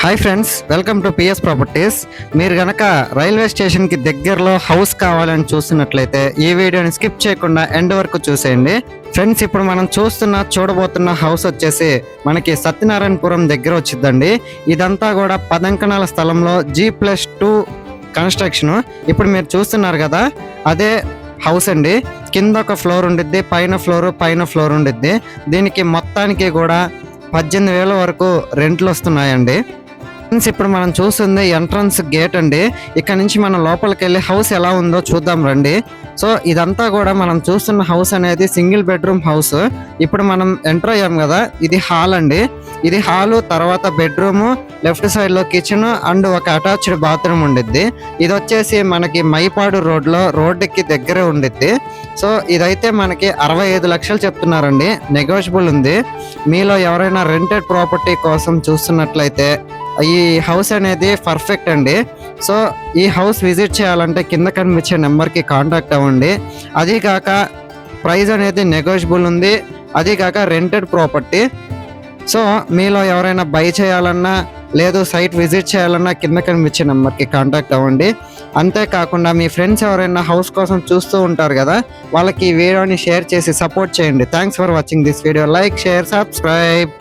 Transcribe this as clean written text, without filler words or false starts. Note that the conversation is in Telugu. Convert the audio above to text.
Hi friends, welcome to PS properties. మీరు గనక రైల్వే స్టేషన్కి దగ్గరలో హౌస్ కావాలని చూస్తున్నట్లయితే ఈ వీడియోని స్కిప్ చేయకుండా ఎండ్ వరకు చూసేయండి. ఫ్రెండ్స్, ఇప్పుడు మనం చూడబోతున్న హౌస్ వచ్చేసి మనకి సత్యనారాయణపురం దగ్గర వచ్చిందండి. ఇదంతా కూడా 10 అంకణాల స్థలంలో G+2 కన్స్ట్రక్షన్. ఇప్పుడు మీరు చూస్తున్నారు కదా, అదే హౌస్ అండి. కింద ఒక ఫ్లోర్ ఉండిద్ది, పైన ఫ్లోర్ ఉండిద్ది. దీనికి మొత్తానికి కూడా 18,000 వరకు రెంట్లు వస్తున్నాయండి. ఇప్పుడు మనం చూస్తుంది ఎంట్రన్స్ గేట్ అండి. ఇక్కడ నుంచి మనం లోపలికి వెళ్ళి హౌస్ ఎలా ఉందో చూద్దాం రండి. సో ఇదంతా కూడా మనం చూస్తున్న హౌస్ అనేది సింగిల్ బెడ్రూమ్ హౌస్. ఇప్పుడు మనం ఎంటర్ అయ్యాం కదా, ఇది హాల్ అండి. ఇది హాలు, తర్వాత బెడ్రూమ్, లెఫ్ట్ సైడ్ లో కిచెన్ అండ్ ఒక అటాచ్డ్ బాత్రూమ్ ఉండిద్ది. ఇది వచ్చేసి మనకి మైపాడు రోడ్డుకి దగ్గరే ఉండిద్ది. సో ఇదైతే మనకి 65 లక్షలు చెప్తున్నారండి, నెగోషియబుల్ ఉంది. మీలో ఎవరైనా రెంటెడ్ ప్రాపర్టీ కోసం చూస్తున్నట్లయితే ఈ హౌస్ అనేది పర్ఫెక్ట్ అండి. సో ఈ హౌస్ విజిట్ చేయాలంటే కింద కనిపించే నెంబర్కి కాంటాక్ట్ అవ్వండి. అది కాక ప్రైస్ అనేది నెగోషియబుల్ ఉంది, అది కాక రెంటెడ్ ప్రాపర్టీ. సో మీలో ఎవరైనా బై చేయాలన్నా లేదు సైట్ విజిట్ చేయాలన్నా కింద కనిపించే నెంబర్కి కాంటాక్ట్ అవ్వండి. అంతేకాకుండా మీ ఫ్రెండ్స్ ఎవరైనా హౌస్ కోసం చూస్తూ ఉంటారు కదా, వాళ్ళకి ఈ వీడియోని షేర్ చేసి సపోర్ట్ చేయండి. Thanks for watching this video. Like, share, subscribe.